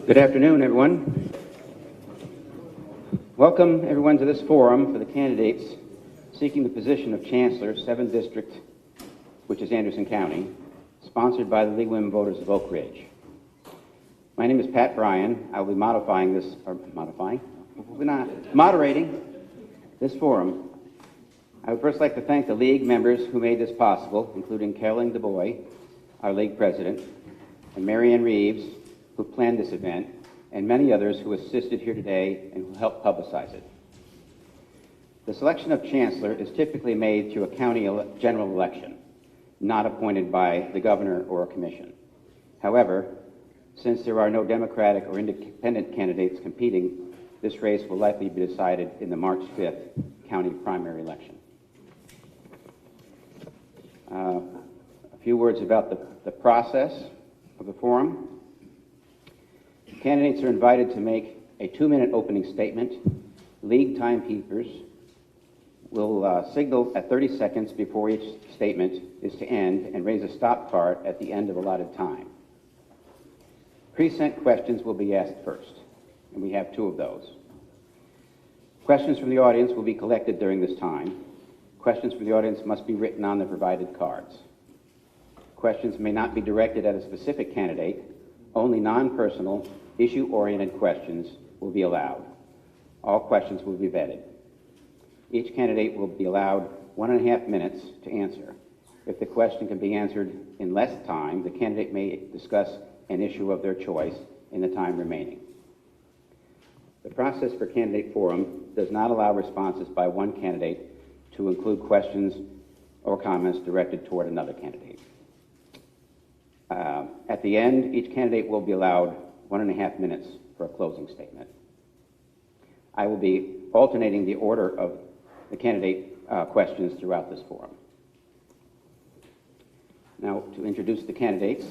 Good afternoon, everyone. Welcome, everyone, to this forum for the candidates seeking the position of Chancellor, 7th District, which is Anderson County, sponsored by the League of Women Voters of Oak Ridge. My name is Pat Bryan. I will be moderating this forum. I would first like to thank the League members who made this possible, including Carolyn DuBois, our League President, and Marianne Reeves, who planned this event, and many others who assisted here today and who helped publicize it. The selection of Chancellor is typically made through a county general election, not appointed by the governor or a commission. However, since there are no Democratic or independent candidates competing, this race will likely be decided in the March 5th county primary election. A few words about the process of the forum. Candidates are invited to make a 2-minute opening statement. League timekeepers will signal at 30 seconds before each statement is to end and raise a stop card at the end of allotted time. Pre-sent questions will be asked first, and we have 2 of those. Questions from the audience will be collected during this time. Questions from the audience must be written on the provided cards. Questions may not be directed at a specific candidate. Only non-personal, issue-oriented questions will be allowed. All questions will be vetted. Each candidate will be allowed 1.5 minutes to answer. If the question can be answered in less time, the candidate may discuss an issue of their choice in the time remaining. The process for candidate forum does not allow responses by one candidate to include questions or comments directed toward another candidate. At the end, each candidate will be allowed 1.5 minutes for a closing statement. I will be alternating the order of the candidate questions throughout this forum. Now, to introduce the candidates,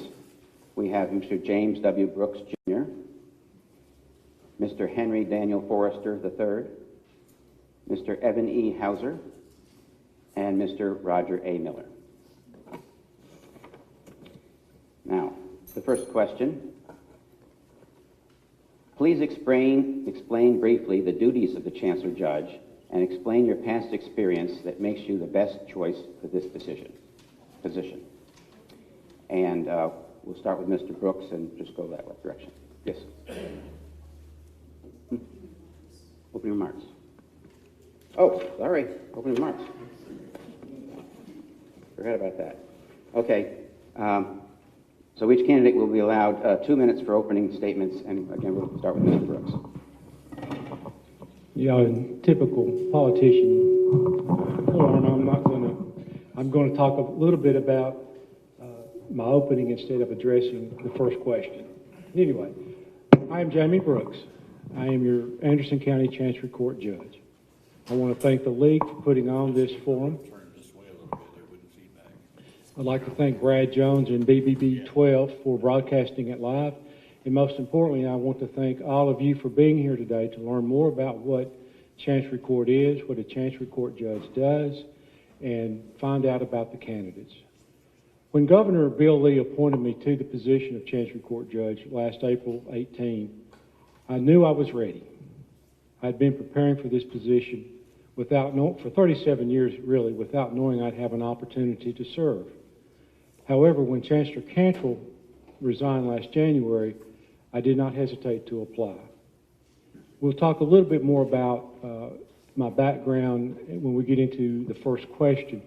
we have Mr. James W. Brooks, Jr., Mr. Henry Daniel Forrester III, Mr. Evan E. Hauser, and Mr. Roger A. Miller. Now, the first question. Please explain briefly the duties of the Chancellor Judge and explain your past experience that makes you the best choice for this position. And we'll start with Mr. Brooks and just go that direction. Yes. Opening remarks. Oh, sorry. Opening remarks. Forgot about that. Okay. So each candidate will be allowed 2 minutes for opening statements, and again, we'll start with Mr. Brooks. Yeah, in typical politician form, I'm going to talk a little bit about my opening instead of addressing the first question. Anyway, I am Jamie Brooks. I am your Anderson County Chancery Court Judge. I want to thank the League for putting on this forum. I'd like to thank Brad Jones and BBB 12 for broadcasting it live. And most importantly, I want to thank all of you for being here today to learn more about what Chancery Court is, what a Chancery Court judge does, and find out about the candidates. When Governor Bill Lee appointed me to the position of Chancery Court judge last April 18, I knew I was ready. I'd been preparing for this position for 37 years, really, without knowing I'd have an opportunity to serve. However, when Chancellor Cantrell resigned last January, I did not hesitate to apply. We'll talk a little bit more about my background when we get into the first question,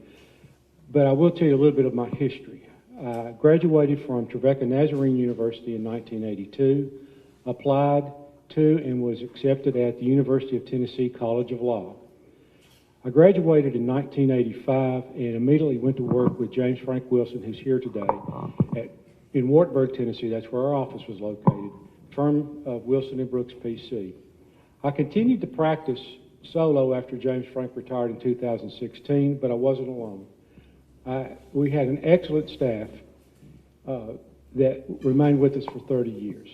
but I will tell you a little bit of my history. I graduated from Trevecca Nazarene University in 1982, applied to and was accepted at the University of Tennessee College of Law. I graduated in 1985 and immediately went to work with James Frank Wilson, who's here today, in Wartburg, Tennessee. That's where our office was located, firm of Wilson and Brooks, PC. I continued to practice solo after James Frank retired in 2016, but I wasn't alone. We had an excellent staff that remained with us for 30 years.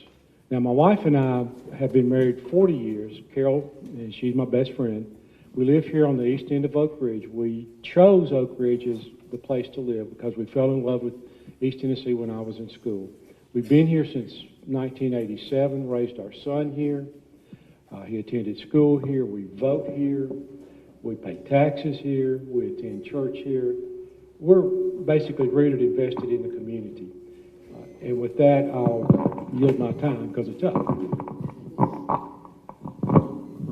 Now, my wife and I have been married 40 years. Carol, and she's my best friend. We live here on the east end of Oak Ridge. We chose Oak Ridge as the place to live because we fell in love with East Tennessee when I was in school. We We've been here since 1987, raised our son here. He attended school here. We vote here. We pay taxes here. We attend church here. We're basically rooted, invested in the community. And with that, I'll yield my time because it's up.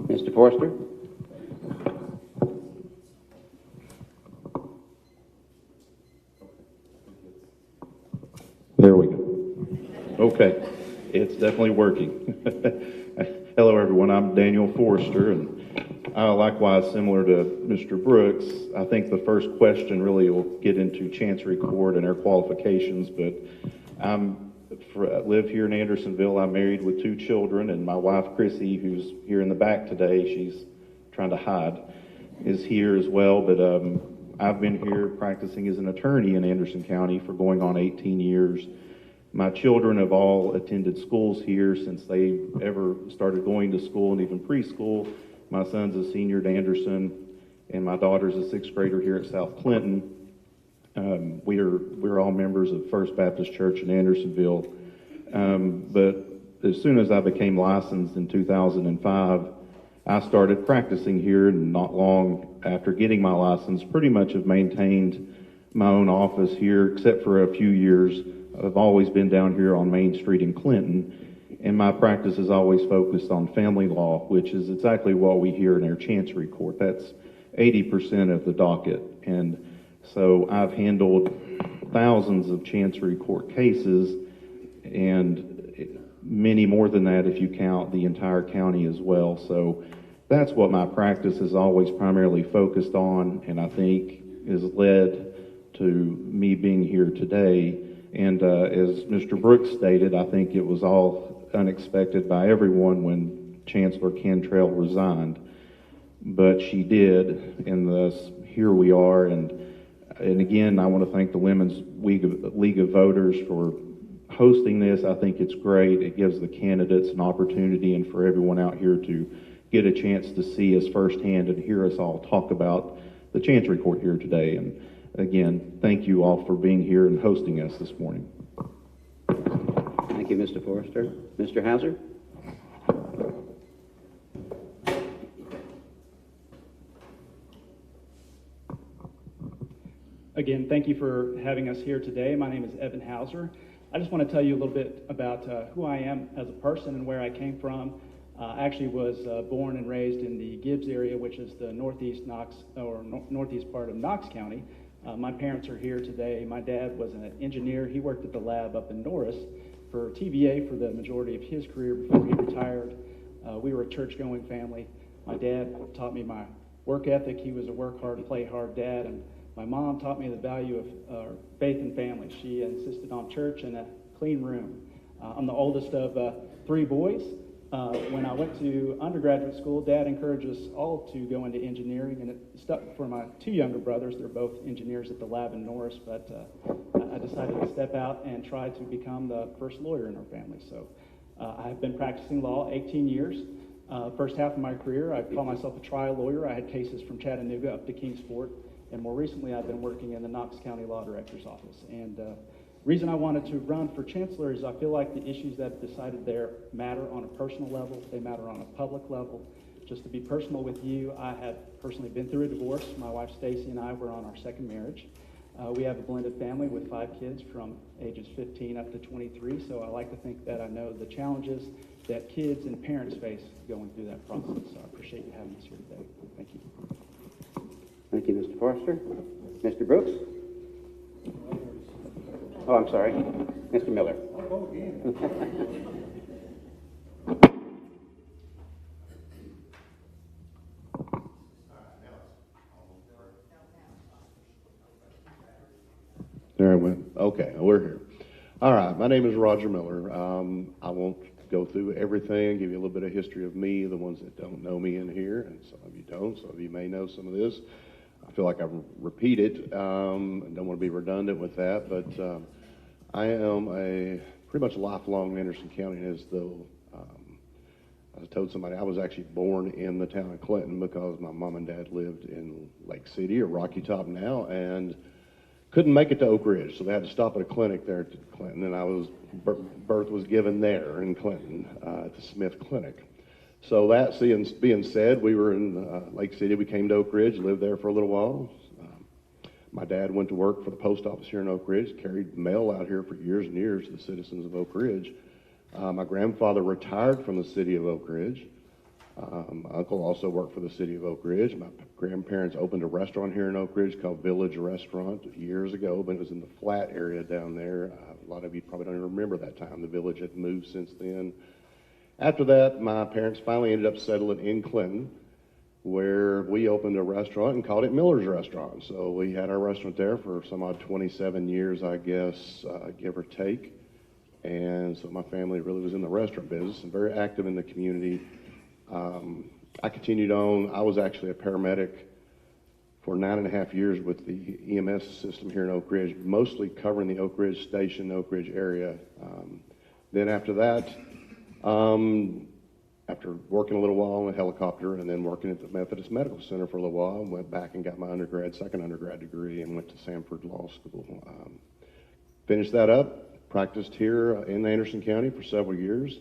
Mr. Forster? There we go. Okay, it's definitely working. Hello, everyone. I'm Daniel Forster, and likewise, similar to Mr. Brooks, I think the first question really will get into Chancery Court and our qualifications, but I live here in Andersonville. I'm married with 2 children, and my wife, Chrissy, who's here in the back today, she's trying to hide, is here as well, but I've been here practicing as an attorney in Anderson County for going on 18 years. My children have all attended schools here since they ever started going to school, and even preschool. My son's a senior at Anderson, and my daughter's a 6th grader here at South Clinton. We're all members of First Baptist Church in Andersonville. But as soon as I became licensed in 2005, I started practicing here, and not long after getting my license, pretty much have maintained my own office here, except for a few years. I've always been down here on Main Street in Clinton, and my practice is always focused on family law, which is exactly what we hear in our Chancery Court. That's 80% of the docket. And so I've handled thousands of Chancery Court cases, and many more than that if you count the entire county as well. So that's what my practice is always primarily focused on, and I think has led to me being here today. And as Mr. Brooks stated, I think it was all unexpected by everyone when Chancellor Cantrell resigned. But she did, and thus here we are. And again, I want to thank the Women's League of Voters for hosting this. I think it's great. It gives the candidates an opportunity, and for everyone out here to get a chance to see us firsthand and hear us all talk about the Chancery Court here today. And again, thank you all for being here and hosting us this morning. Thank you, Mr. Forster. Mr. Hauser? Again, thank you for having us here today. My name is Evan Hauser. I just want to tell you a little bit about who I am as a person and where I came from. I actually was born and raised in the Gibbs area, which is the northeast part of Knox County. My parents are here today. My dad was an engineer. He worked at the lab up in Norris for TVA for the majority of his career before he retired. We were a church-going family. My dad taught me my work ethic. He was a work hard, play hard dad, and my mom taught me the value of faith and family. She insisted on church and a clean room. I'm the oldest of 3 boys. When I went to undergraduate school, Dad encouraged us all to go into engineering, and it stuck for my 2 younger brothers. They're both engineers at the lab in Norris, but I decided to step out and try to become the first lawyer in our family. So I have been practicing law 18 years. First half of my career, I call myself a trial lawyer. I had cases from Chattanooga up to Kingsport, and more recently I've been working in the Knox County Law Director's Office. And reason I wanted to run for chancellor is I feel like the issues that are decided there matter on a personal level, they matter on a public level. Just to be personal with you, I have personally been through a divorce. My wife Stacy and I were on our 2nd marriage. We have a blended family with 5 kids from ages 15 up to 23, so I like to think that I know the challenges that kids and parents face going through that process. So I appreciate you having us here today. Thank you. Thank you, Mr. Forster. Mr. Brooks? Oh, I'm sorry. Mr. Miller. There I went. Okay, we're here. All right, my name is Roger Miller. I won't go through everything, give you a little bit of history of me, the ones that don't know me in here, and some of you don't, some of you may know some of this. I feel like I've repeated, and don't want to be redundant with that, but I am a pretty much lifelong in Anderson County, as though I told somebody I was actually born in the town of Clinton because my mom and dad lived in Lake City, or Rocky Top now, and couldn't make it to Oak Ridge, so they had to stop at a clinic there at Clinton, and birth was given there in Clinton at the Smith Clinic. So that being said, we were in Lake City. We came to Oak Ridge, lived there for a little while. My dad went to work for the post office here in Oak Ridge, carried mail out here for years and years to the citizens of Oak Ridge. My grandfather retired from the city of Oak Ridge. My uncle also worked for the city of Oak Ridge. My grandparents opened a restaurant here in Oak Ridge called Village Restaurant years ago, but it was in the flat area down there. A lot of you probably don't even remember that time. The village had moved since then. After that, my parents finally ended up settling in Clinton, where we opened a restaurant and called it Miller's Restaurant. So we had our restaurant there for some odd 27 years, I guess, give or take. And so my family really was in the restaurant business and very active in the community. I continued on. I was actually a paramedic for 9.5 years with the EMS system here in Oak Ridge, mostly covering the Oak Ridge Station, Oak Ridge area. Then after that, after working a little while on a helicopter and then working at the Methodist Medical Center for a little while, went back and got my second undergrad degree and went to Sanford Law School. Finished that up, practiced here in Anderson County for several years.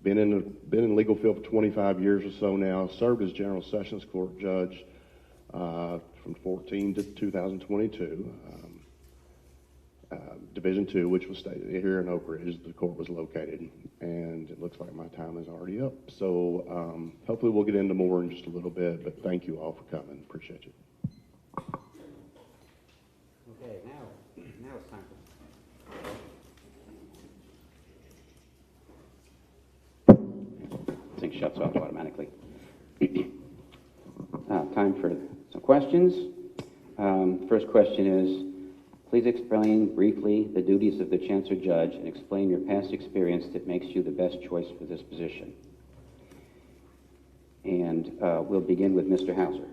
Been in legal field for 25 years or so now. Served as General Sessions Court judge from 14 to 2022. Division 2, which was here in Oak Ridge, the court was located, and it looks like my time is already up. So hopefully we'll get into more in just a little bit, but thank you all for coming. Appreciate you. Okay, now it's time for... Thing shuts off automatically. Time for some questions. First question is, please explain briefly the duties of the Chancellor Judge and explain your past experience that makes you the best choice for this position. And we'll begin with Mr. Hauser.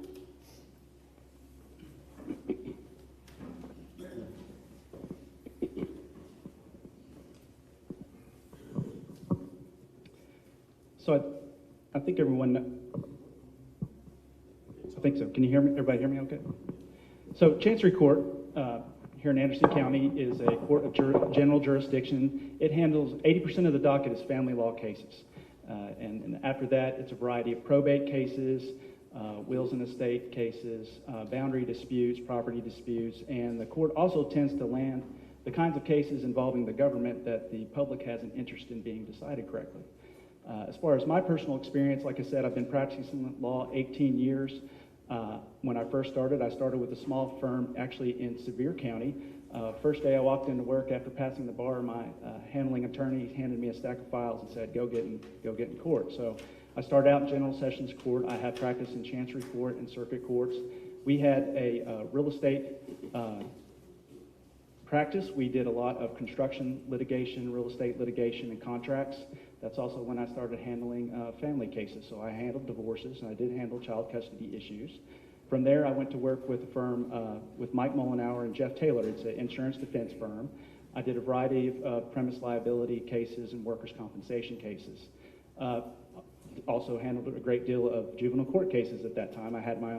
So I think everyone, I think so. Can you hear me? Everybody hear me okay? So Chancery Court here in Anderson County is a court of general jurisdiction. It handles 80% of the docket is family law cases. And after that, it's a variety of probate cases, wills and estate cases, boundary disputes, property disputes, and the court also tends to land the kinds of cases involving the government that the public has an interest in being decided correctly. As far as my personal experience, like I said, I've been practicing law 18 years. When I first started, I started with a small firm actually in Sevier County. First day I walked into work after passing the bar, my handling attorney handed me a stack of files and said, go get in court. So I started out in General Sessions Court. I have practiced in Chancery Court and Circuit Courts. We had a real estate practice. We did a lot of construction litigation, real estate litigation, and contracts. That's also when I started handling family cases. So I handled divorces, and I did handle child custody issues. From there, I went to work with a firm with Mike Mullenauer and Jeff Taylor. It's an insurance defense firm. I did a variety of premise liability cases and workers' compensation cases. Also handled a great deal of juvenile court cases at that time. I had my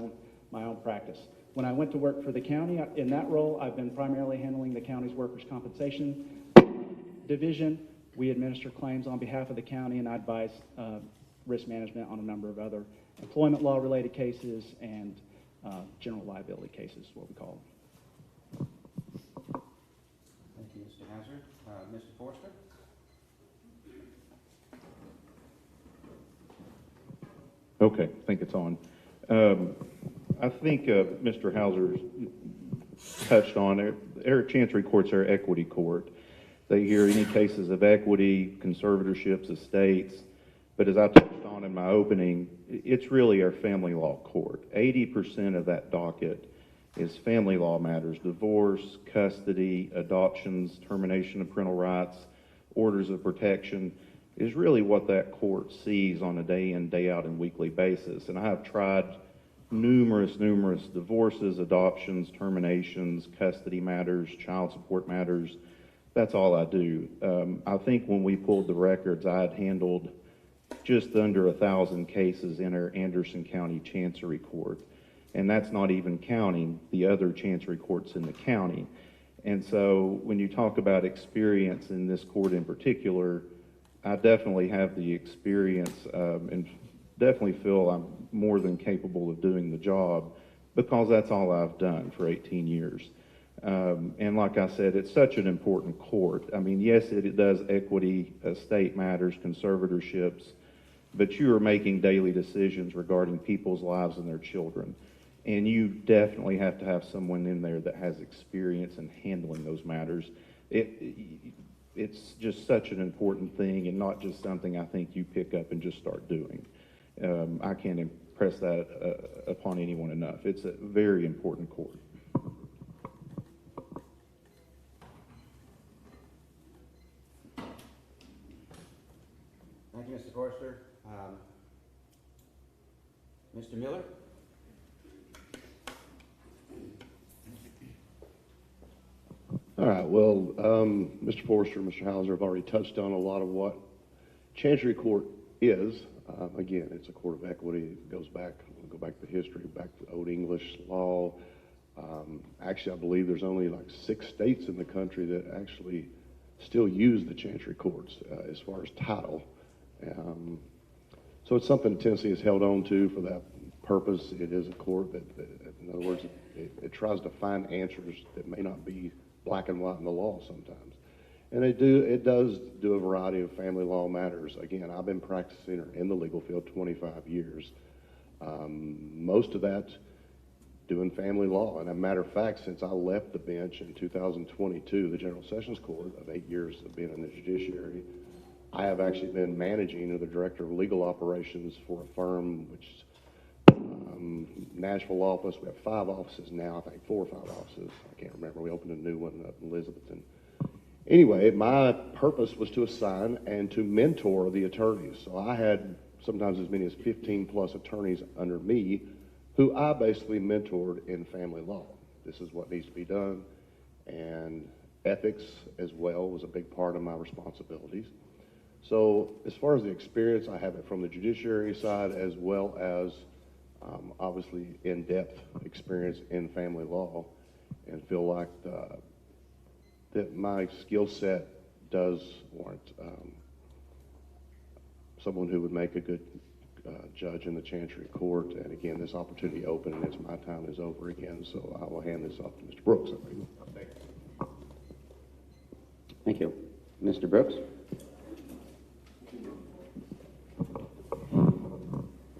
own practice. When I went to work for the county, in that role, I've been primarily handling the county's workers' compensation division. We administer claims on behalf of the county, and I advise risk management on a number of other employment law-related cases and general liability cases, what we call them. Thank you, Mr. Hauser. Mr. Forster? Okay, I think it's on. I think Mr. Hauser touched on it. Chancery Court's our equity court. They hear any cases of equity, conservatorships, estates, but as I touched on in my opening, it's really our family law court. 80% of that docket is family law matters: divorce, custody, adoptions, termination of parental rights, orders of protection, is really what that court sees on a day in, day out, and weekly basis. And I have tried numerous divorces, adoptions, terminations, custody matters, child support matters. That's all I do. I think when we pulled the records, I had handled just under 1,000 cases in our Anderson County Chancery Court. And that's not even counting the other Chancery Courts in the county. And so when you talk about experience in this court in particular, I definitely have the experience and definitely feel I'm more than capable of doing the job because that's all I've done for 18 years. And like I said, it's such an important court. I mean, yes, it does equity, estate matters, conservatorships, but you are making daily decisions regarding people's lives and their children. And you definitely have to have someone in there that has experience in handling those matters. It's just such an important thing and not just something I think you pick up and just start doing. I can't impress that upon anyone enough. It's a very important court. Thank you, Mr. Forrester. Mr. Miller? All right, well, Mr. Forrester and Mr. Hauser have already touched on a lot of what Chancery Court is. Again, it's a court of equity. It goes back, we'll go back to history, back to Old English law. Actually, I believe there's only like 6 states in the country that actually still use the Chancery Courts as far as title. So it's something Tennessee has held on to for that purpose. It is a court that in other words, it tries to find answers that may not be black and white in the law sometimes. And it does do a variety of family law matters. Again, I've been practicing in the legal field 25 years. Most of that doing family law. And a matter of fact, since I left the bench in 2022, the General Sessions Court, of 8 years of being in the judiciary, I have actually been managing or the director of legal operations for a firm which Nashville office. We have 5 offices now, I think 4 or 5 offices. I can't remember. We opened a new one up in Elizabethton. Anyway, my purpose was to assign and to mentor the attorneys. So I had sometimes as many as 15 plus attorneys under me who I basically mentored in family law. This is what needs to be done. And ethics as well was a big part of my responsibilities. So as far as the experience, I have it from the judiciary side as well as obviously in-depth experience in family law, and feel like that my skill set does warrant someone who would make a good judge in the Chancery Court. And again, this opportunity opened and it's my time is over again, so I will hand this off to Mr. Brooks. Thank you. Mr. Brooks?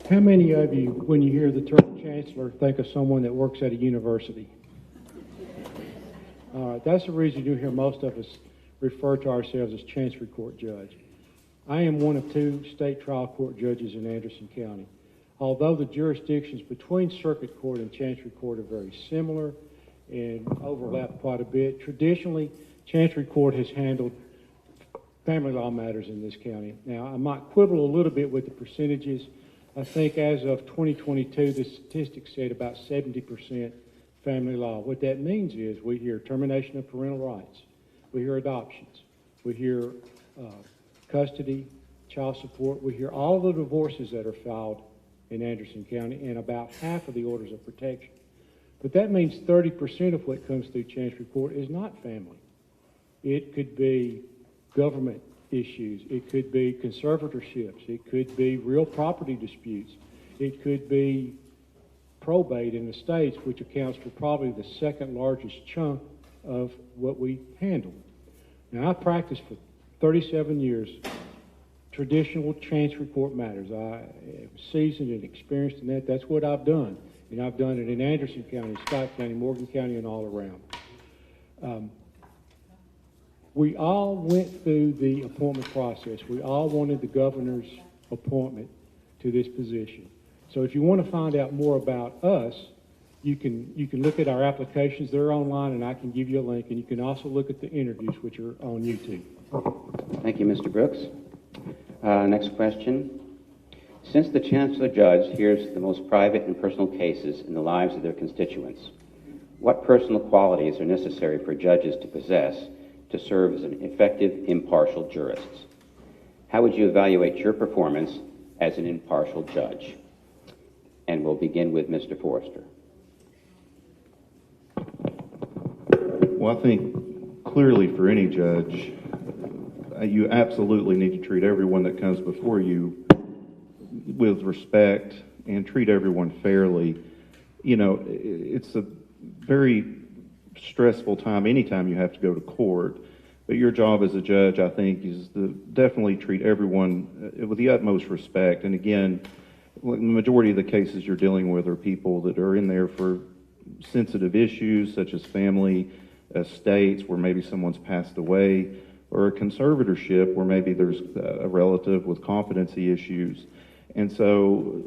How many of you, when you hear the term chancellor, think of someone that works at a university? All right, that's the reason you hear most of us refer to ourselves as Chancery Court judge. I am one of 2 state trial court judges in Anderson County. Although the jurisdictions between circuit court and Chancery Court are very similar and overlap quite a bit, traditionally, Chancery Court has handled family law matters in this county. Now, I might quibble a little bit with the percentages. I think as of 2022, the statistics said about 70% family law. What that means is we hear termination of parental rights, we hear adoptions, we hear custody, child support, we hear all the divorces that are filed in Anderson County and about half of the orders of protection. But that means 30% of what comes through Chancery Court is not family. It could be government issues, it could be conservatorships, it could be real property disputes, it could be probate in the states, which accounts for probably the 2nd largest chunk of what we handle. Now, I've practiced for 37 years traditional Chancery Court matters. I am seasoned and experienced in that. That's what I've done. And I've done it in Anderson County, Scott County, Morgan County, and all around. We all went through the appointment process. We all wanted the governor's appointment to this position. So if you want to find out more about us, you can look at our applications. They're online, and I can give you a link. And you can also look at the interviews, which are on YouTube. Thank you, Mr. Brooks. Next question. Since the Chancellor Judge hears the most private and personal cases in the lives of their constituents, what personal qualities are necessary for judges to possess to serve as an effective, impartial jurist? How would you evaluate your performance as an impartial judge? And we'll begin with Mr. Forrester. Well, I think clearly for any judge, you absolutely need to treat everyone that comes before you with respect and treat everyone fairly. You know, it's a very stressful time anytime you have to go to court, but your job as a judge, I think, is to definitely treat everyone with the utmost respect. And again, the majority of the cases you're dealing with are people that are in there for sensitive issues such as family, estates where maybe someone's passed away, or a conservatorship where maybe there's a relative with competency issues. And so,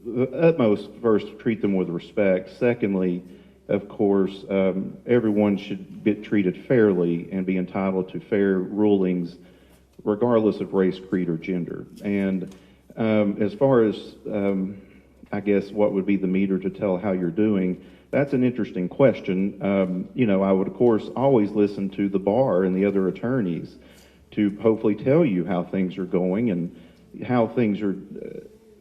the utmost, first, treat them with respect. Secondly, of course, everyone should be treated fairly and be entitled to fair rulings regardless of race, creed, or gender. And as far as, I guess, what would be the meter to tell how you're doing, that's an interesting question. You know, I would, of course, always listen to the bar and the other attorneys to hopefully tell you how things are going and how things are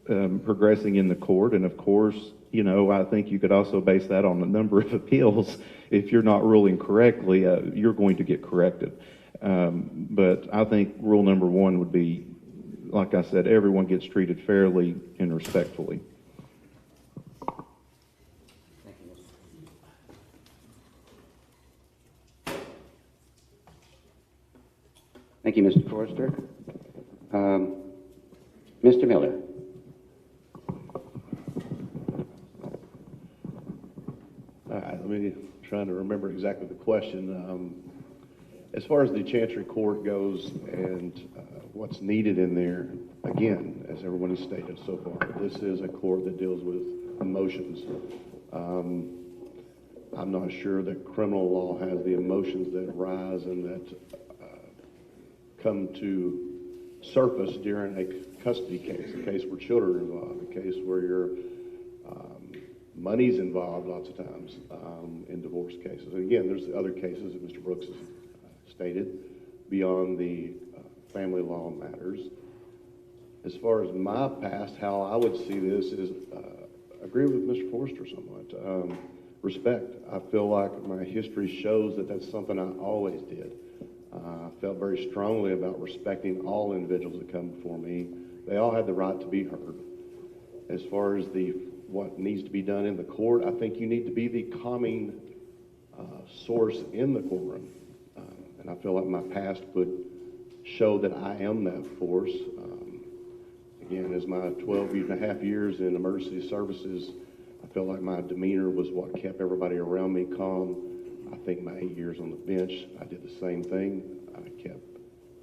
progressing in the court. And of course, you know, I think you could also base that on the number of appeals. If you're not ruling correctly, you're going to get corrected. But I think rule number one would be, like I said, everyone gets treated fairly and respectfully. Thank you, Mr. Forrester. Mr. Miller. All right, let me try to remember exactly the question. As far as the Chancery Court goes and what's needed in there, again, as everyone has stated so far, this is a court that deals with emotions. I'm not sure that criminal law has the emotions that rise and that come to surface during a custody case, a case where children are involved, a case where your money's involved lots of times in divorce cases. And again, there's the other cases that Mr. Brooks has stated beyond the family law matters. As far as my past, how I would see this is, agree with Mr. Forrester somewhat. Respect. I feel like my history shows that that's something I always did. I felt very strongly about respecting all individuals that come before me. They all had the right to be heard. As far as what needs to be done in the court, I think you need to be the calming source in the courtroom. And I feel like my past would show that I am that force. Again, as my 12 and a half years in emergency services, I felt like my demeanor was what kept everybody around me calm. I think my 8 years on the bench, I did the same thing. I kept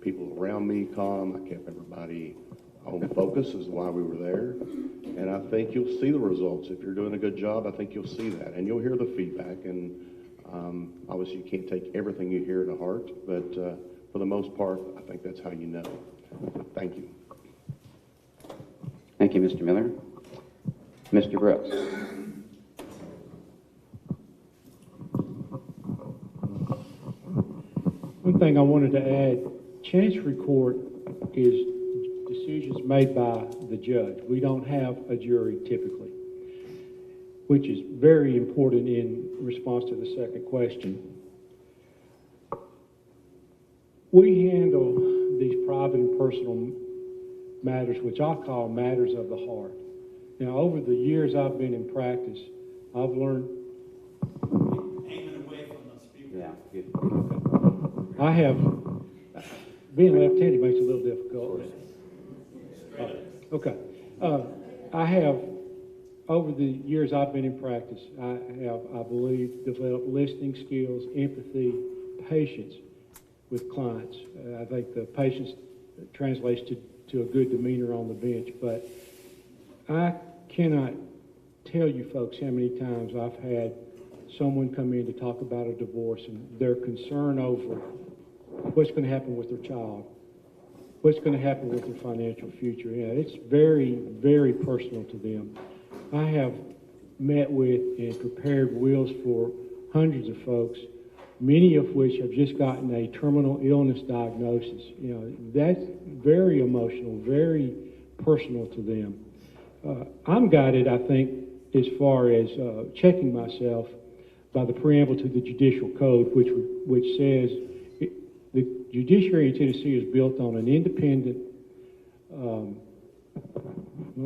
people around me calm. I kept everybody on focus is why we were there. And I think you'll see the results. If you're doing a good job, I think you'll see that. And you'll hear the feedback. And obviously you can't take everything you hear to heart, but for the most part, I think that's how you know. Thank you. Thank you, Mr. Miller. Mr. Brooks. One thing I wanted to add, Chancery Court is decisions made by the judge. We don't have a jury typically, which is very important in response to the second question. We handle these private and personal matters, which I call matters of the heart. Now, over the years I've been in practice, I've learned. Yeah. I have, being left-handed makes it a little difficult. Okay. I have, over the years I've been in practice, I have, I believe, developed listening skills, empathy, patience with clients. I think the patience translates to a good demeanor on the bench, but I cannot tell you folks how many times I've had someone come in to talk about a divorce and their concern over what's going to happen with their child, what's going to happen with their financial future. Yeah, it's very, very personal to them. I have met with and prepared wills for hundreds of folks, many of which have just gotten a terminal illness diagnosis. You know, that's very emotional, very personal to them. I'm guided, I think, as far as checking myself by the preamble to the judicial code, which says the judiciary in Tennessee is built on an independent, well,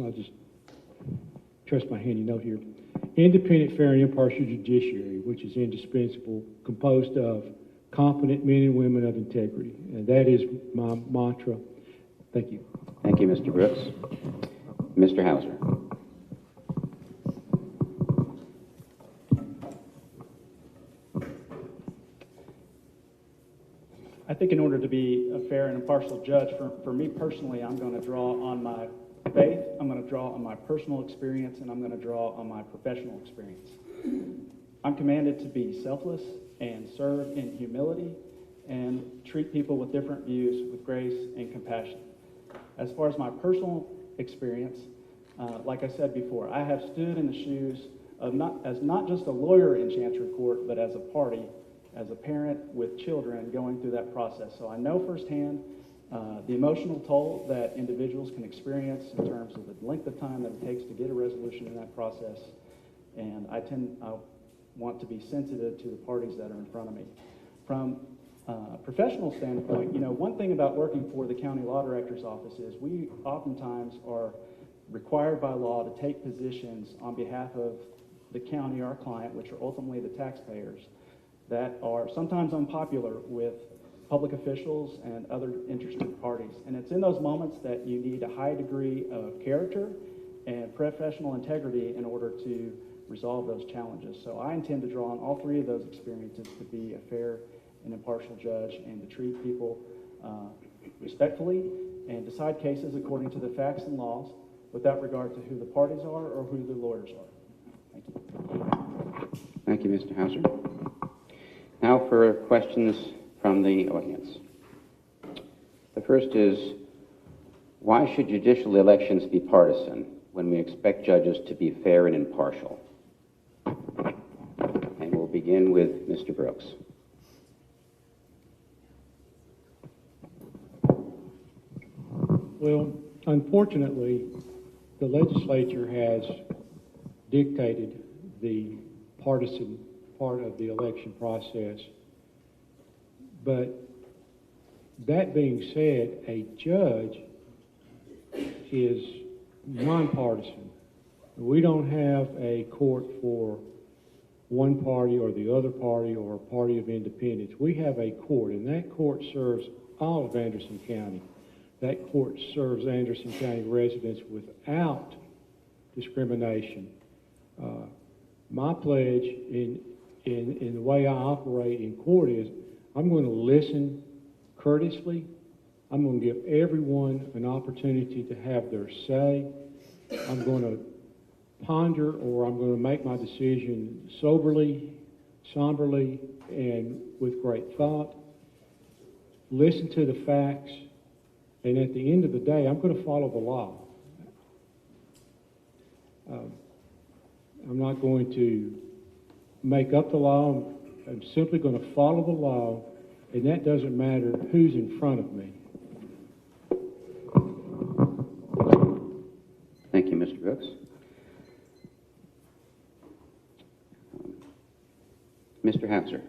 I'll just trust my handy note here, independent, fair, and impartial judiciary, which is indispensable, composed of competent men and women of integrity. And that is my mantra. Thank you. Thank you, Mr. Brooks. Mr. Hauser. I think in order to be a fair and impartial judge, for me personally, I'm going to draw on my faith, I'm going to draw on my personal experience, and I'm going to draw on my professional experience. I'm commanded to be selfless and serve in humility and treat people with different views with grace and compassion. As far as my personal experience, like I said before, I have stood in the shoes of not just a lawyer in Chancery Court, but as a party, as a parent with children going through that process. So I know firsthand the emotional toll that individuals can experience in terms of the length of time that it takes to get a resolution in that process. And I want to be sensitive to the parties that are in front of me. From a professional standpoint, one thing about working for the county law director's office is we oftentimes are required by law to take positions on behalf of the county, our client, which are ultimately the taxpayers, that are sometimes unpopular with public officials and other interested parties. And it's in those moments that you need a high degree of character and professional integrity in order to resolve those challenges. So I intend to draw on all three of those experiences to be a fair and impartial judge and to treat people respectfully and decide cases according to the facts and laws without regard to who the parties are or who the lawyers are. Thank you. Thank you, Mr. Hauser. Now for questions from the audience. The first is, why should judicial elections be partisan when we expect judges to be fair and impartial? And we'll begin with Mr. Brooks. Well, unfortunately, the legislature has dictated the partisan part of the election process. But that being said, a judge is nonpartisan. We don't have a court for one party or the other party or a party of independence. We have a court, and that court serves all of Anderson County. That court serves Anderson County residents without discrimination. My pledge in the way I operate in court is I'm going to listen courteously. I'm going to give everyone an opportunity to have their say. I'm going to ponder, or I'm going to make my decision soberly, somberly, and with great thought. Listen to the facts, and at the end of the day, I'm going to follow the law. I'm not going to make up the law. I'm simply going to follow the law, and that doesn't matter who's in front of me. Thank you, Mr. Brooks. Mr. Hauser.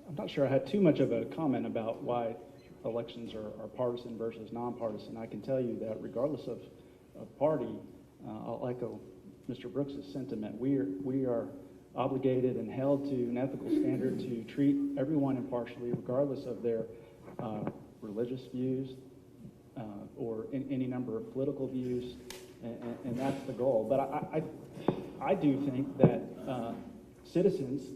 I'm not sure I had too much of a comment about why elections are partisan versus nonpartisan. I can tell you that regardless of party, I'll echo Mr. Brooks' sentiment. We are obligated and held to an ethical standard to treat everyone impartially, regardless of their religious views or any number of political views, and that's the goal. But I do think that citizens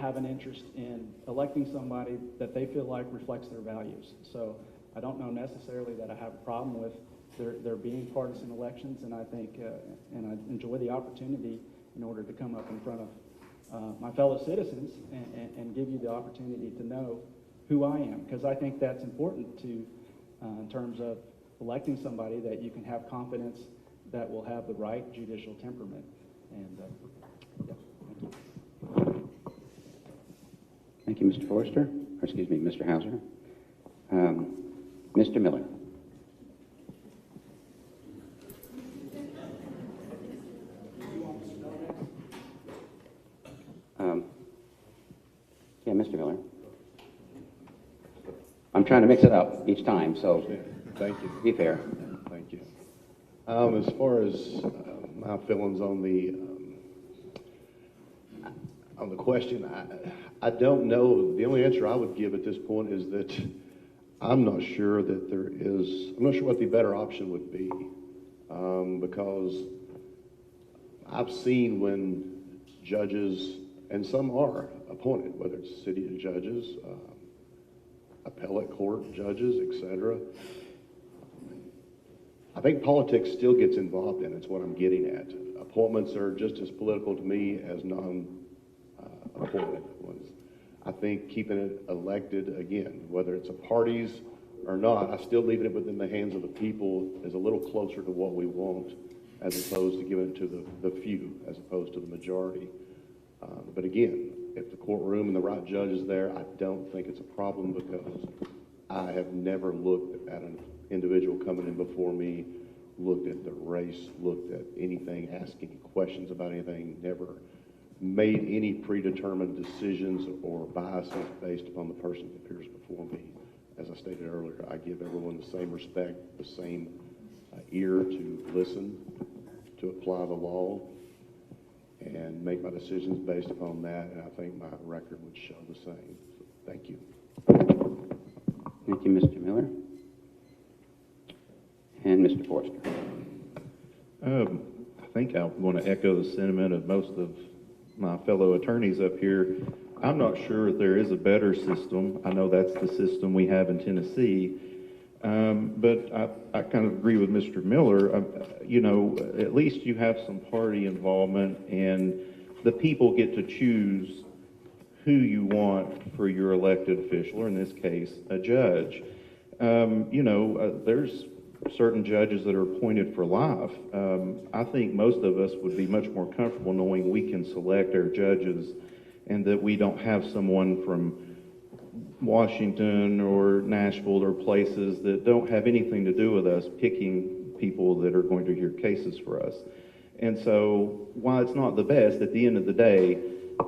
have an interest in electing somebody that they feel like reflects their values. So I don't know necessarily that I have a problem with there being partisan elections, and I think, and I enjoy the opportunity in order to come up in front of my fellow citizens and give you the opportunity to know who I am, because I think that's important to, in terms of electing somebody that you can have confidence that will have the right judicial temperament. And yeah, thank you. Thank you, Mr. Forrester, or excuse me, Mr. Hauser. Mr. Miller. Yeah, Mr. Miller. I'm trying to mix it up each time, so Thank you. be fair. Thank you. As far as my feelings on the question, I don't know. The only answer I would give at this point is that I'm not sure what the better option would be, because I've seen when judges, and some are appointed, whether it's city judges, appellate court judges, etc. I think politics still gets involved in it. It's what I'm getting at. Appointments are just as political to me as non-appointed ones. I think keeping it elected, again, whether it's a parties or not, I still leaving it within the hands of the people is a little closer to what we want, as opposed to giving it to the few, as opposed to the majority. But again, if the courtroom and the right judge is there, I don't think it's a problem, because I have never looked at an individual coming in before me, looked at the race, looked at anything, asked any questions about anything, never made any predetermined decisions or biases based upon the person that appears before me. As I stated earlier, I give everyone the same respect, the same ear to listen, to apply the law, and make my decisions based upon that, and I think my record would show the same. So, thank you. Thank you, Mr. Miller. And Mr. Forster. I think I'm going to echo the sentiment of most of my fellow attorneys up here. I'm not sure if there is a better system. I know that's the system we have in Tennessee. But I kind of agree with Mr. Miller. You know, at least you have some party involvement, and the people get to choose who you want for your elected official, or in this case, a judge. You know, there's certain judges that are appointed for life. I think most of us would be much more comfortable knowing we can select our judges, and that we don't have someone from Washington or Nashville or places that don't have anything to do with us picking people that are going to hear cases for us. And so while it's not the best, at the end of the day,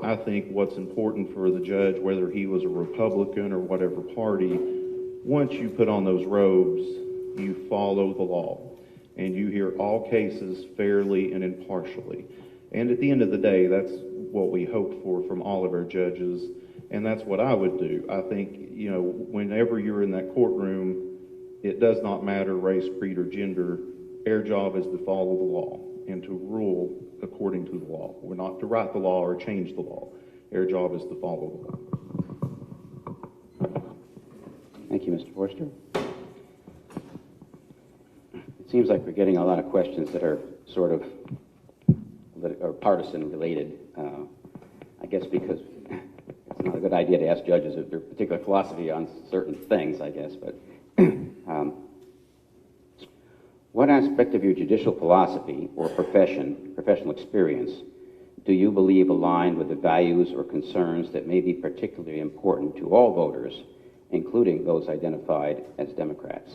I think what's important for the judge, whether he was a Republican or whatever party, once you put on those robes, you follow the law and you hear all cases fairly and impartially. And at the end of the day, that's what we hope for from all of our judges. And that's what I would do. I think, you know, whenever you're in that courtroom, it does not matter race, creed, or gender. Our job is to follow the law and to rule according to the law. We're not to write the law or change the law. Our job is to follow the law. Thank you, Mr. Forster. It seems like we're getting a lot of questions that are sort of partisan related. I guess because it's not a good idea to ask judges if their particular philosophy on certain things, I guess. But what aspect of your judicial philosophy or professional experience, do you believe aligned with the values or concerns that may be particularly important to all voters, including those identified as Democrats?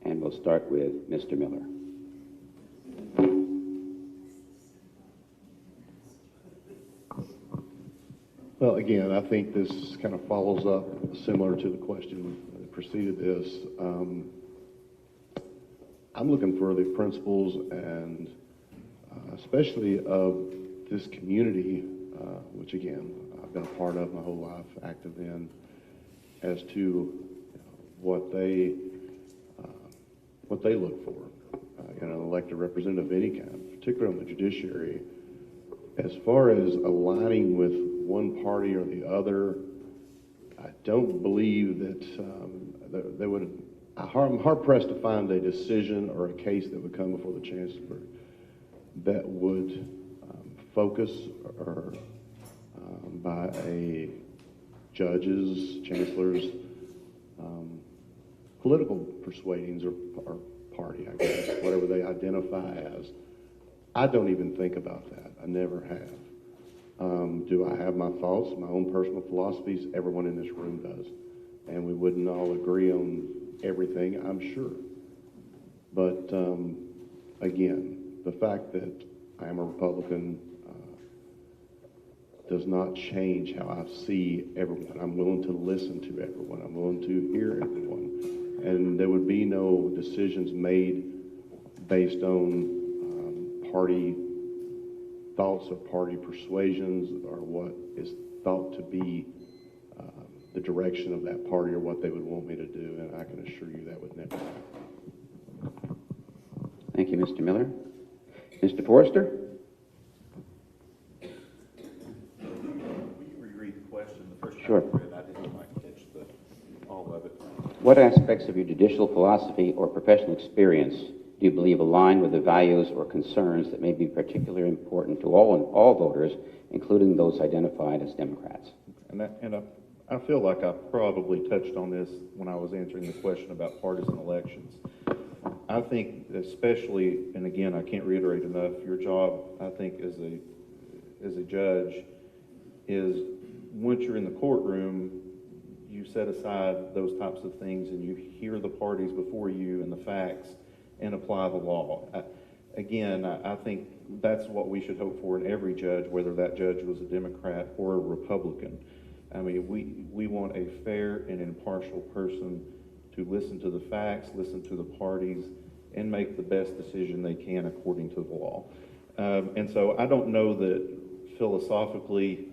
And we'll start with Mr. Miller. Well, again, I think this kind of follows up similar to the question that preceded this. I'm looking for the principles and especially of this community, which again, I've been a part of my whole life, active in, as to what they look for in an elected representative of any kind, particularly on the judiciary. As far as aligning with one party or the other, I don't believe that they would. I'm hard-pressed to find a decision or a case that would come before the chancellor that would focus or by a judge's, chancellor's political persuadings or party, I guess, whatever they identify as. I don't even think about that. I never have. Do I have my thoughts, my own personal philosophies? Everyone in this room does. And we wouldn't all agree on everything, I'm sure. But again, the fact that I am a Republican, does not change how I see everyone. I'm willing to listen to everyone. I'm willing to hear everyone. And there would be no decisions made based on party thoughts or party persuasions or what is thought to be the direction of that party or what they would want me to do, and I can assure you that would never happen. Thank you, Mr. Miller. Mr. Forrester? Will you reread the question? The first time Sure. I read, I didn't quite catch all of it. What aspects of your judicial philosophy or professional experience do you believe align with the values or concerns that may be particularly important to all voters, including those identified as Democrats? And I feel like I probably touched on this when I was answering the question about partisan elections. I think especially, and again, I can't reiterate enough, your job, I think, as a judge is once you're in the courtroom, you set aside those types of things and you hear the parties before you and the facts and apply the law. I think that's what we should hope for in every judge, whether that judge was a Democrat or a Republican. I mean, we want a fair and impartial person to listen to the facts, listen to the parties, and make the best decision they can according to the law. And so I don't know that philosophically,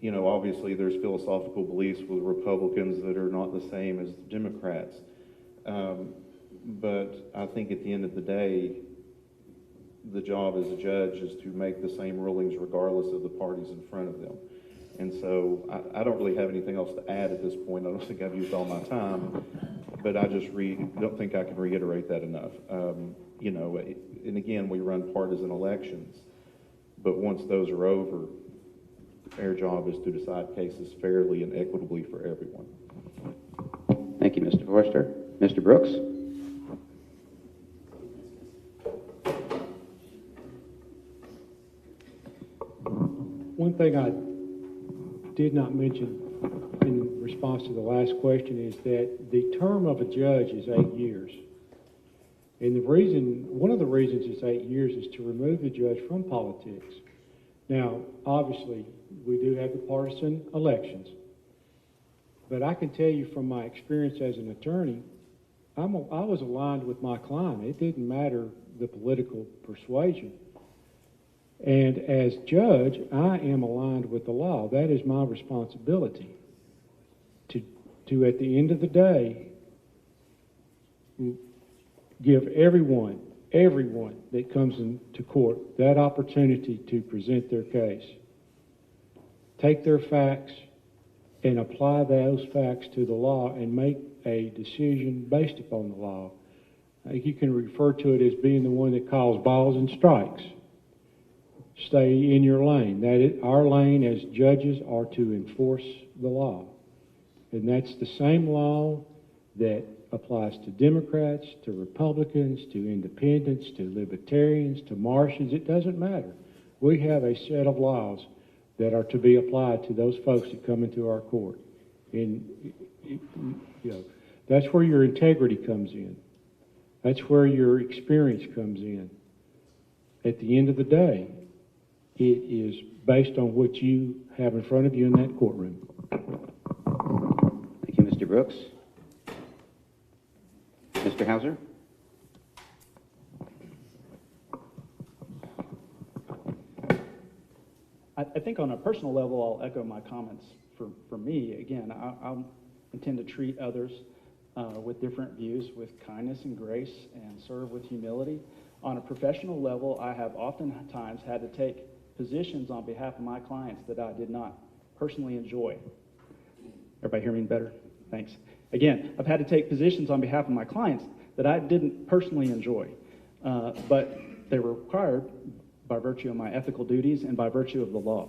you know, obviously there's philosophical beliefs with Republicans that are not the same as Democrats. But I think at the end of the day, the job as a judge is to make the same rulings regardless of the parties in front of them. And so I don't really have anything else to add at this point. I don't think I've used all my time, but I just don't think I can reiterate that enough. You know, and again, we run partisan elections, but once those are over, our job is to decide cases fairly and equitably for everyone. Thank you, Mr. Forrester. Mr. Brooks? One thing I did not mention in response to the last question is that the term of a judge is 8 years. And one of the reasons it's 8 years is to remove the judge from politics. Now, obviously, we do have the partisan elections. But I can tell you from my experience as an attorney, I was aligned with my client. It didn't matter the political persuasion. And as judge, I am aligned with the law. That is my responsibility to at the end of the day, give everyone that comes into court that opportunity to present their case. Take their facts and apply those facts to the law and make a decision based upon the law. You can refer to it as being the one that calls balls and strikes. Stay in your lane. Our lane as judges are to enforce the law. And that's the same law that applies to Democrats, to Republicans, to independents, to libertarians, to Martians. It doesn't matter. We have a set of laws that are to be applied to those folks that come into our court. And you know, that's where your integrity comes in. That's where your experience comes in. At the end of the day, it is based on what you have in front of you in that courtroom. Thank you, Mr. Brooks. Mr. Hauser? I think on a personal level, I'll echo my comments. For me, again, I intend to treat others with different views with kindness and grace and serve with humility. On a professional level, I have oftentimes had to take positions on behalf of my clients that I did not personally enjoy. Everybody hear me better? Thanks. Again, I've had to take positions on behalf of my clients that I didn't personally enjoy, but they were required by virtue of my ethical duties and by virtue of the law.